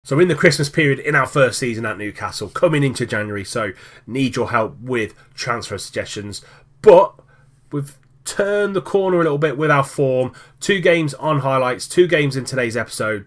So in the Christmas period in our first season at Newcastle, coming into January, so need your help with transfer suggestions. But we've turned the corner a little bit with our form. 2 games on highlights, 2 games in today's episode.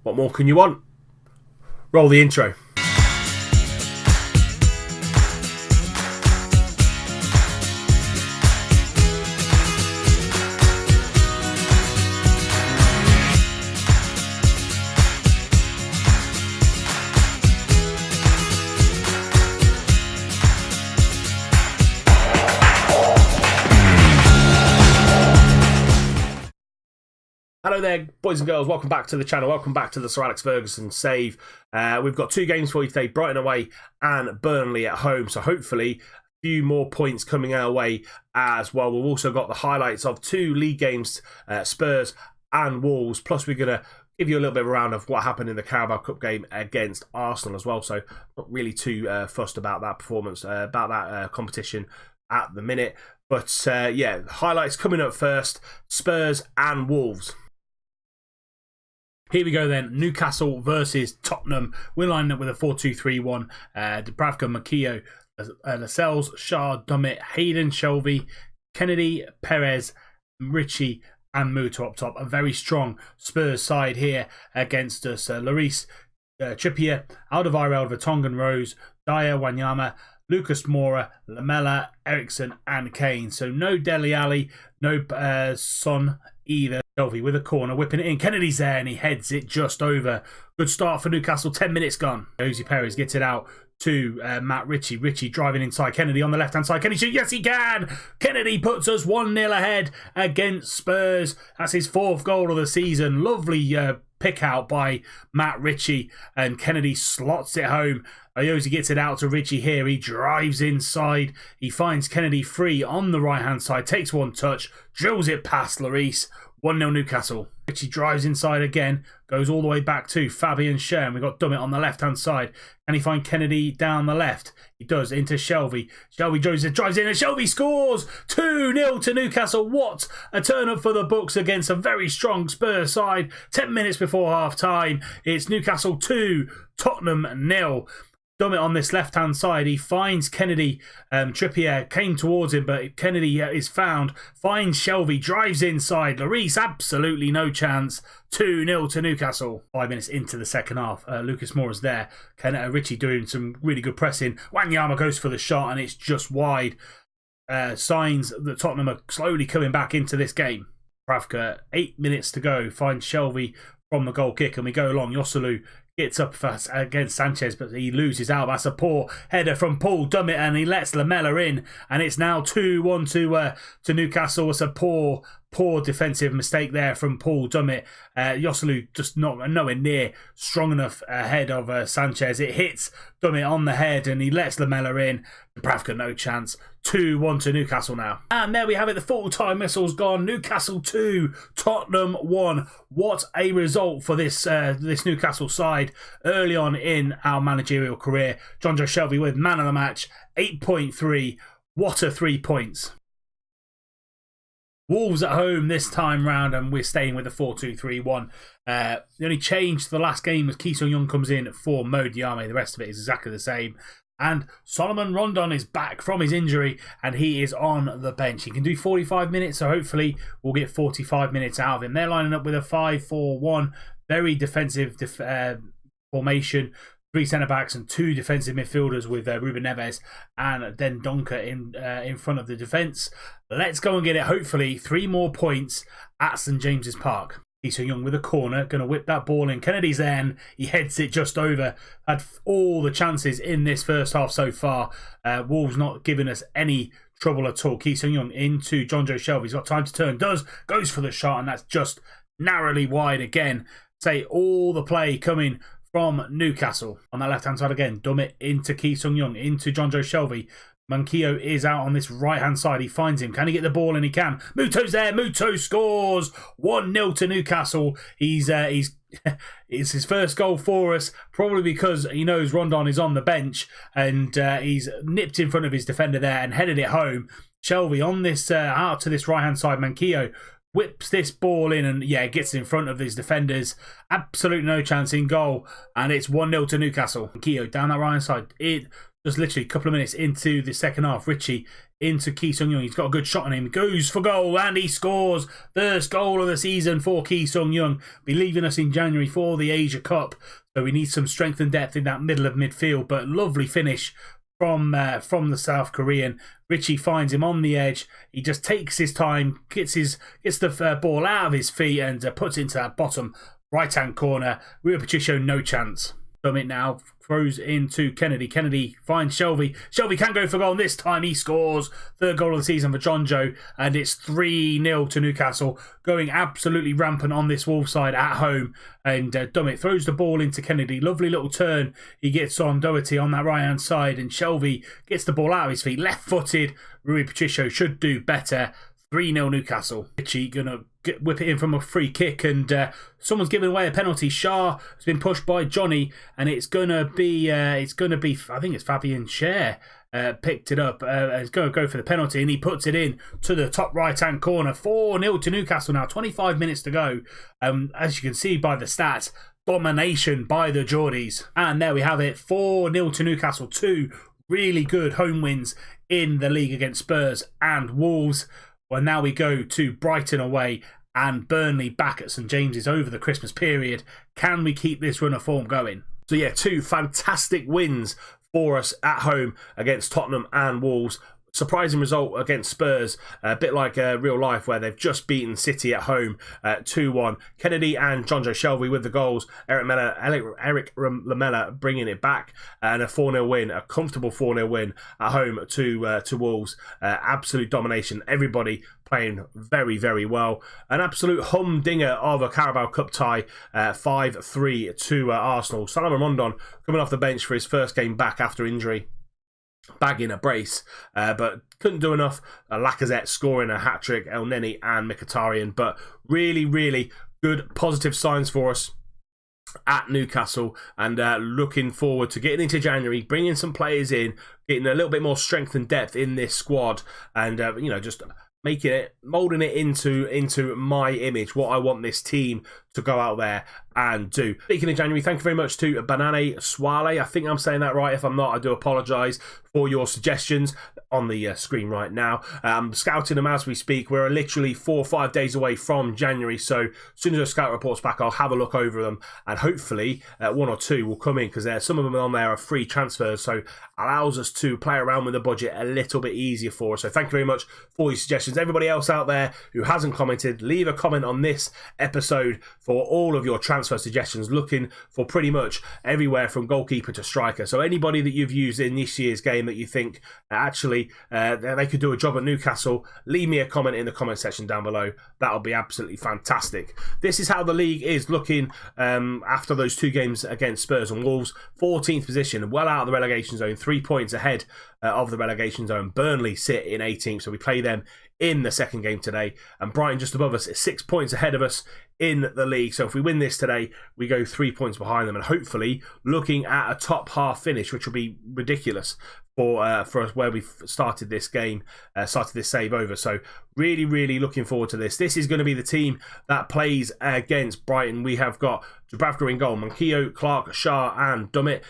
What more can you want? Roll the intro. Hello there, boys and girls. Welcome back to the channel. Welcome back to the Sir Alex Ferguson save. We've got 2 games for you today, Brighton away and Burnley at home. So hopefully a few more points coming our way as well. We've also got the highlights of 2 league games, Spurs and Wolves. Plus we're going to give you a little bit of a round of what happened in the Carabao Cup game against Arsenal as well. So not really too fussed about that performance, about that competition at the minute. But yeah, highlights coming up first, Spurs and Wolves. Here we go then, Newcastle versus Tottenham. We're lining up with a 4-2-3-1. Dubravka, Makio, Lascelles, Shah, Dummett, Hayden, Shelvey, Kennedy, Perez, Ritchie and Muto up top. A very strong Spurs side here against us. Lloris, Trippier, Alderweireld, Vertonghen, Rose, Dyer, Wanyama, Lucas Moura, Lamela, Ericsson and Kane. So no Dele Alli, no Son either. Shelvey with a corner, whipping it in. Kennedy's there and he heads it just over. Good start for Newcastle, 10 minutes gone. Jose Perez gets it out to Matt Ritchie. Ritchie driving inside. Kennedy on the left-hand side. Can he shoot? Yes, he can! Kennedy puts us 1-0 ahead against Spurs. That's his 4th goal of the season. Lovely pick out by Matt Ritchie, and Kennedy slots it home. Ayoze gets it out to Ritchie here. He drives inside. He finds Kennedy free on the right-hand side. Takes one touch. Drills it past Lloris. 1-0 Newcastle. Ritchie drives inside again. Goes all the way back to Fabian Schär. And we've got Dummett on the left-hand side. Can he find Kennedy down the left? He does, into Shelvey. Shelvey drives in and Shelvey scores! 2-0 to Newcastle. What a turn-up for the books against a very strong Spurs side. 10 minutes before half-time. It's Newcastle 2, Tottenham 0. Dummett on this left-hand side. He finds Kennedy. Trippier came towards him, but Kennedy is found. Finds Shelvey. Drives inside. Lloris, absolutely no chance. 2-0 to Newcastle. 5 minutes into the second half. Lucas Moura's there. Ritchie doing some really good pressing. Wanyama goes for the shot, and it's just wide. Signs that Tottenham are slowly coming back into this game. Dubravka, 8 minutes to go. Finds Shelvey from the goal kick, and we go along. Joselu gets up against Sanchez, but he loses out. That's a poor header from Paul Dummett, and he lets Lamela in, and it's now 2-1 to Newcastle. It's a poor defensive mistake there from Paul Dummett. Joselu just nowhere near strong enough ahead of Sanchez. It hits Dummett on the head, and he lets Lamela in. Dubravka, no chance. 2-1 to Newcastle now. And there we have it. The full-time whistle's gone. Newcastle 2, Tottenham 1. What a result for this Newcastle side early on in our managerial career. Jonjo Shelvey with man of the match, 8.3. What a 3 points. Wolves at home this time round, and we're staying with the 4-2-3-1. The only change to the last game was Ki Sung-yueng comes in for Mo Diame. The rest of it is exactly the same. And Solomon Rondon is back from his injury, and he is on the bench. He can do 45 minutes, so hopefully we'll get 45 minutes out of him. They're lining up with a 5-4-1, very defensive formation. 3 centre-backs and 2 defensive midfielders with Ruben Neves and then Donker in front of the defence. Let's go and get it, hopefully, 3 more points at St James's Park. Ki Sung-yueng with a corner, going to whip that ball in. Kennedy's there and he heads it just over. Had all the chances in this first half so far. Wolves not giving us any trouble at all. Ki Sung-yueng into Jonjo Shelvey. He's got time to turn, goes for the shot, and that's just narrowly wide again. Say all the play coming from Newcastle. On that left-hand side again, Dummett into Ki Sung-yueng, into Jonjo Shelvey. Mankio is out on this right-hand side. He finds him. Can he get the ball? And he can. Muto's there. Muto scores. 1-0 to Newcastle. It's his first goal for us, probably because he knows Rondon is on the bench, and he's nipped in front of his defender there and headed it home. Shelvey on this out to this right-hand side. Mankio whips this ball in and, yeah, gets in front of his defenders. Absolutely no chance in goal. And it's 1-0 to Newcastle. Keogh down that right side. It just literally a couple of minutes into the second half. Richie into Ki Sung-young. He's got a good shot on him. He goes for goal and he scores. First goal of the season for Ki Sung-young. Be leaving us in January for the Asia Cup. So we need some strength and depth in that middle of midfield. But lovely finish from the South Korean. Richie finds him on the edge. He just takes his time, gets the ball out of his feet and puts it into that bottom right-hand corner. Rui Patricio, no chance. It now throws into Kennedy. Kennedy finds Shelvey. Shelvey can go for goal, and this time he scores. Third goal of the season for John Joe, and it's 3-0 to Newcastle, going absolutely rampant on this Wolves side at home. And Dummett throws the ball into Kennedy. Lovely little turn he gets on Doherty on that right-hand side, and Shelvey gets the ball out of his feet. Left-footed. Rui Patricio should do better. 3-0 Newcastle. Richie gonna whip it in from a free kick, and someone's giving away a penalty. Shah has been pushed by Johnny, and it's gonna be I think it's Fabian Schär picked it up. He's gonna go for the penalty, and he puts it in to the top right hand corner. 4-0 to Newcastle now. 25 minutes to go. As you can see by the stats, domination by the Geordies, and there we have it. 4-0 to Newcastle. 2 really good home wins in the league against Spurs and Wolves. Well, now we go to Brighton away and Burnley back at St James's over the Christmas period. Can we keep this run of form going? So yeah, 2 fantastic wins for us at home against Tottenham and Wolves. Surprising result against Spurs, a bit like real life where they've just beaten City at home 2-1. Kennedy and John Joe Shelvey with the goals. Eric Lamela bringing it back, and a 4-0 win, a comfortable 4-0 win at home to Wolves. Absolute domination. Everybody playing very, very well. An absolute humdinger of a Carabao Cup tie, 5-3 to Arsenal. Salomon Rondon coming off the bench for his first game back after injury, bagging a brace, but couldn't do enough. Lacazette scoring a hat-trick, El Neni and Mkhitaryan, but really, really good positive signs for us at Newcastle, and looking forward to getting into January, bringing some players in, getting a little bit more strength and depth in this squad, and just molding it into my image, what I want this team to go out there and do. Speaking of January, thank you very much to Banane Swale. I think I'm saying that right. If I'm not, I do apologise for your suggestions on the screen right now. Scouting them as we speak. We're literally 4 or 5 days away from January, so as soon as the scout report's back, I'll have a look over them, and hopefully 1 or 2 will come in, because some of them on there are free transfers, so allows us to play around with the budget a little bit easier for us. So thank you very much for your suggestions. Everybody else out there who hasn't commented, leave a comment on this episode for all of your transfer suggestions, looking for pretty much everywhere from goalkeeper to striker. So anybody that you've used in this year's game that you think actually they could do a job at Newcastle, leave me a comment in the comment section down below. That'll be absolutely fantastic. This is how the league is looking after those 2 games against Spurs and Wolves. 14th position, well out of the relegation zone, 3 points ahead of the relegation zone. Burnley sit in 18th, so we play them in the second game today, and Brighton just above us is 6 points ahead of us in the league. So if we win this today, we go 3 points behind them, and hopefully looking at a top half finish, which will be ridiculous for us where we've started this game, started this save over. So really, really looking forward to this. This is going to be the team that plays against Brighton. We have got Dubravka in goal, Manquillo, Clark, Shah and Dummett.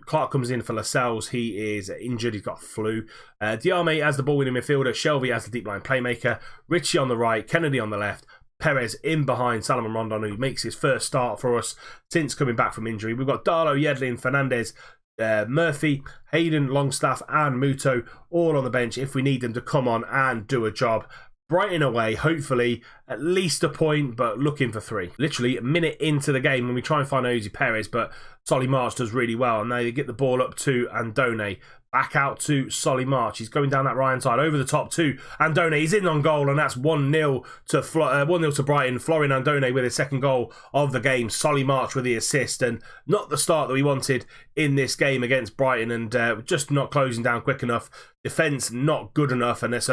Clark comes in for Lascelles. He is injured. He's got flu. Diame as the ball-winning midfielder. Shelvey as the deep line playmaker. Richie on the right. Kennedy on the left. Perez in behind Salomon Rondon, who makes his first start for us since coming back from injury. We've got Darlow, Yedlin, Fernandez, Murphy, Hayden, Longstaff and Muto all on the bench if we need them to come on and do a job. Brighton away, hopefully at least a point, but looking for 3. Literally a minute into the game when we try and find Jose Perez, but Solly March does really well, and now they get the ball up to Andone. Back out to Solly March. He's going down that right-hand side, over the top to Andone. He's in on goal, and that's 1-0 to 1-0 to Brighton. Florin Andone with his second goal of the game. Solly March with the assist, and not the start that we wanted in this game against Brighton, and just not closing down quick enough. Defence not good enough, and it's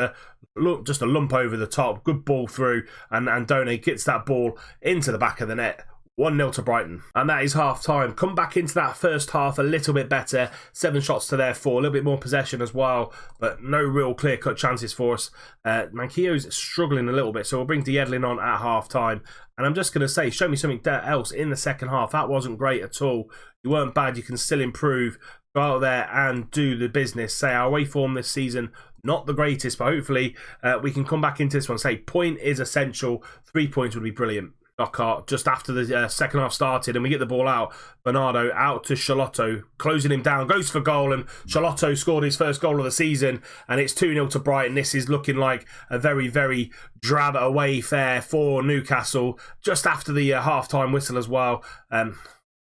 just a lump over the top. Good ball through, and Andone gets that ball into the back of the net. 1-0 to Brighton. And that is half time. Come back into that first half a little bit better. 7 shots to their 4. A little bit more possession as well, but no real clear-cut chances for us. Manquillo's struggling a little bit, so we'll bring Diedlin on at half time. And I'm just going to say, show me something else in the second half. That wasn't great at all. You weren't bad. You can still improve. Go out there and do the business. Say our away form this season, not the greatest, but hopefully we can come back into this one. Say point is essential. 3 points would be brilliant. Knockout just after the second half started, and we get the ball out. Bernardo out to Charlotto, closing him down, goes for goal, and Charlotto scored his first goal of the season, and it's 2-0 to Brighton. This is looking like a very, very drab away fare for Newcastle, just after the half-time whistle as well,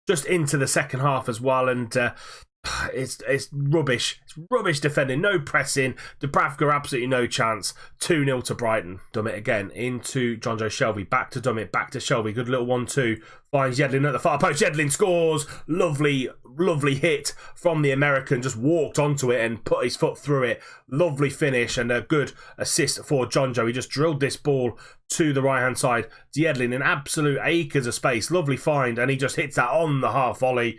just into the second half as well, and it's rubbish. It's rubbish defending. No pressing. Dubravka absolutely no chance. 2-0 to Brighton. Dummett again into John Joe Shelby. Back to Dummett. Back to Shelby. Good little 1-2. Finds Yedlin at the far post. Yedlin scores. Lovely, lovely hit from the American. Just walked onto it and put his foot through it. Lovely finish and a good assist for John Joe. He just drilled this ball to the right-hand side. Yedlin in absolute acres of space. Lovely find, and he just hits that on the half volley.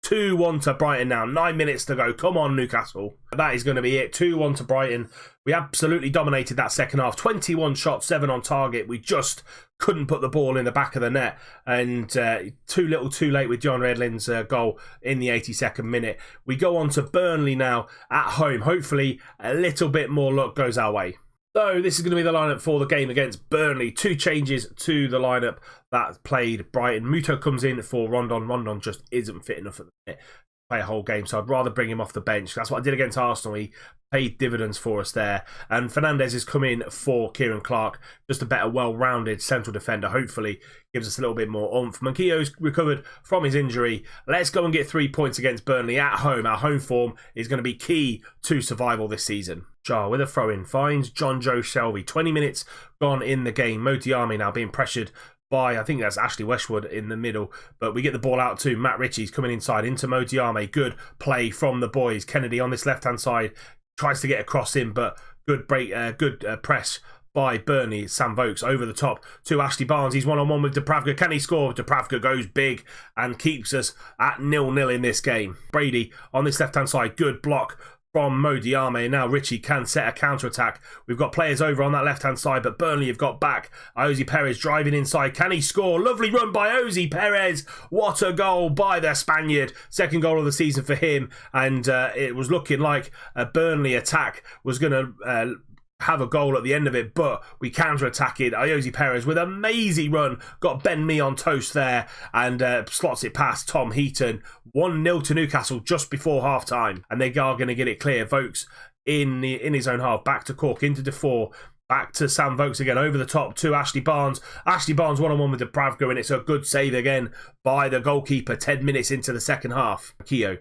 2-1 to Brighton now. 9 minutes to go. Come on, Newcastle. That is going to be it. 2-1 to Brighton. We absolutely dominated that second half. 21 shots, 7 on target. We just couldn't put the ball in the back of the net. And too little too late with John Redlin's goal in the 82nd minute. We go on to Burnley now at home. Hopefully a little bit more luck goes our way. So this is going to be the lineup for the game against Burnley. 2 changes to the lineup that played Brighton. Muto comes in for Rondon. Rondon just isn't fit enough at the minute to play a whole game, so I'd rather bring him off the bench. That's what I did against Arsenal. He paid dividends for us there. And Fernandez is coming for Kieran Clark. Just a better, well-rounded central defender. Hopefully gives us a little bit more oomph. Manquillo's recovered from his injury. Let's go and get 3 points against Burnley at home. Our home form is going to be key to survival this season. Jar with a throw-in finds John Joe Shelby. 20 minutes gone in the game. Mo Diarmi now being pressured by, I think that's Ashley Westwood in the middle, but we get the ball out to Matt Ritchie's coming inside into Mo Diarmi. Good play from the boys. Kennedy on this left-hand side tries to get across him, but good break, good press by Burnley. Sam Vokes over the top to Ashley Barnes. He's one-on-one with Dubravka. Can he score? Dubravka goes big and keeps us at 0-0 in this game. Brady on this left-hand side. Good block from Mo Diarmi, and now Ritchie can set a counter-attack. We've got players over on that left-hand side, but Burnley have got back. Ozzy Perez driving inside. Can he score? Lovely run by Ozzy Perez. What a goal by the Spaniard. Second goal of the season for him, and it was looking like a Burnley attack was going to have a goal at the end of it, but we counter-attacked Iosi Perez with an amazing run, got Ben Mee on toast there, and slots it past Tom Heaton. 1-0 to Newcastle just before half-time, and they are going to get it clear. Vokes in his own half, back to Cork, into Defoe, back to Sam Vokes again, over the top to Ashley Barnes. Ashley Barnes one-on-one with Dubravka, and it's a good save again by the goalkeeper, 10 minutes into the second half. Keogh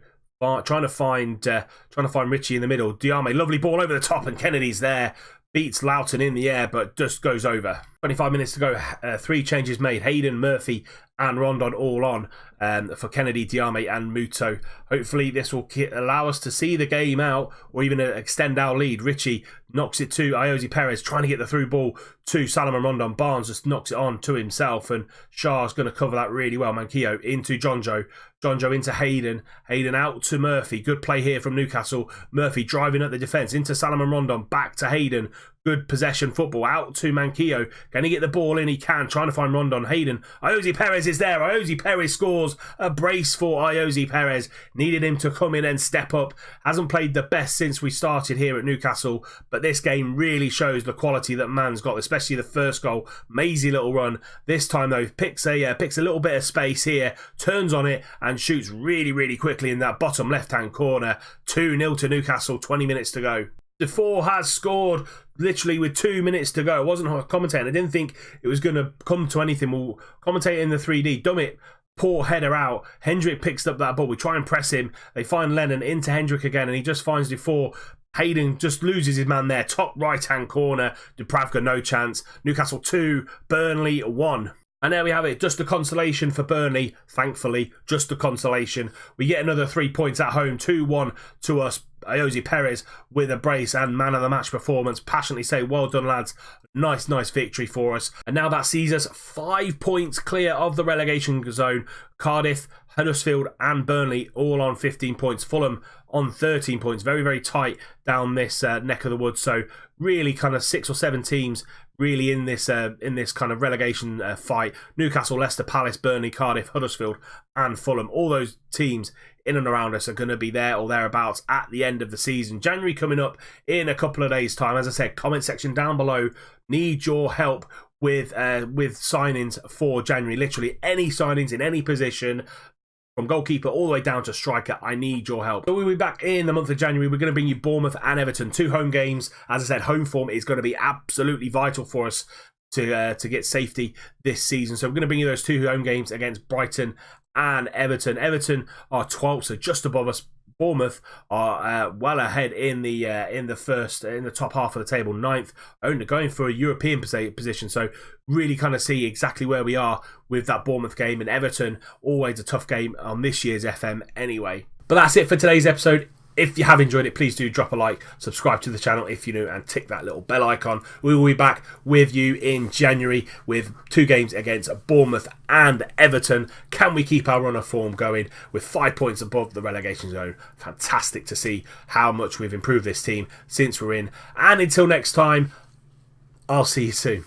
trying to find Ritchie in the middle. Diarmi, lovely ball over the top, and Kennedy's there. Beats Loughton in the air, but just goes over. 25 minutes to go. 3 changes made. Hayden, Murphy, and Rondon all on for Kennedy, Diarmi, and Muto. Hopefully, this will allow us to see the game out or even extend our lead. Ritchie knocks it to Iosi Perez, trying to get the through ball to Salomon Rondon. Barnes just knocks it on to himself, and Shah's going to cover that really well. Manquillo into John Joe. John Joe into Hayden. Hayden out to Murphy. Good play here from Newcastle. Murphy driving at the defence into Salomon Rondon. Back to Hayden. Good possession football out to Manquillo. Can he get the ball in? He can. Trying to find Rondon. Hayden. Iosi Perez is there. Iosi Perez scores. A brace for Iosi Perez. Needed him to come in and step up. Hasn't played the best since we started here at Newcastle, but this game really shows the quality that man's got, especially the first goal. Mazy little run. This time though, picks a little bit of space here, turns on it and shoots really, really quickly in that bottom left-hand corner. 2-0 to Newcastle, 20 minutes to go. Defoe has scored literally with 2 minutes to go. I wasn't commentating. I didn't think it was going to come to anything. We'll commentate in the 3D. Dummett, poor header out. Hendrick picks up that ball. We try and press him. They find Lennon into Hendrick again, and he just finds Defoe. Hayden just loses his man there. Top right-hand corner. Dubravka, no chance. Newcastle 2, Burnley 1. And there we have it, just a consolation for Burnley, thankfully, just a consolation. We get another 3 points at home, 2-1 to us Ayoze Perez with a brace and man of the match performance. Passionately say, well done, lads. Nice victory for us. And now that sees us 5 points clear of the relegation zone. Cardiff, Huddersfield and Burnley all on 15 points. Fulham on 13 points. Very tight down this neck of the woods. So really kind of 6 or 7 teams really in this kind of relegation fight. Newcastle, Leicester, Palace, Burnley, Cardiff, Huddersfield and Fulham. All those teams in and around us are going to be there or thereabouts at the end of the season. January coming up in a couple of days' time. As I said, comment section down below. Need your help with signings for January. Literally any signings in any position, from goalkeeper all the way down to striker. I need your help. So we'll be back in the month of January. We're going to bring you Bournemouth and Everton, 2 home games. As I said, home form is going to be absolutely vital for us to get safety this season. So we're going to bring you those 2 home games against Brighton and Everton. Everton are 12th, so just above us. Bournemouth are well ahead in the top half of the table, 9th, only going for a European position. So really kind of see exactly where we are with that Bournemouth game, and Everton always a tough game on this year's FM anyway. But that's it for today's episode. If you have enjoyed it, please do drop a like, subscribe to the channel if you're new, and tick that little bell icon. We will be back with you in January with 2 games against Bournemouth and Everton. Can we keep our run of form going with 5 points above the relegation zone? Fantastic to see how much we've improved this team since we're in. And until next time, I'll see you soon.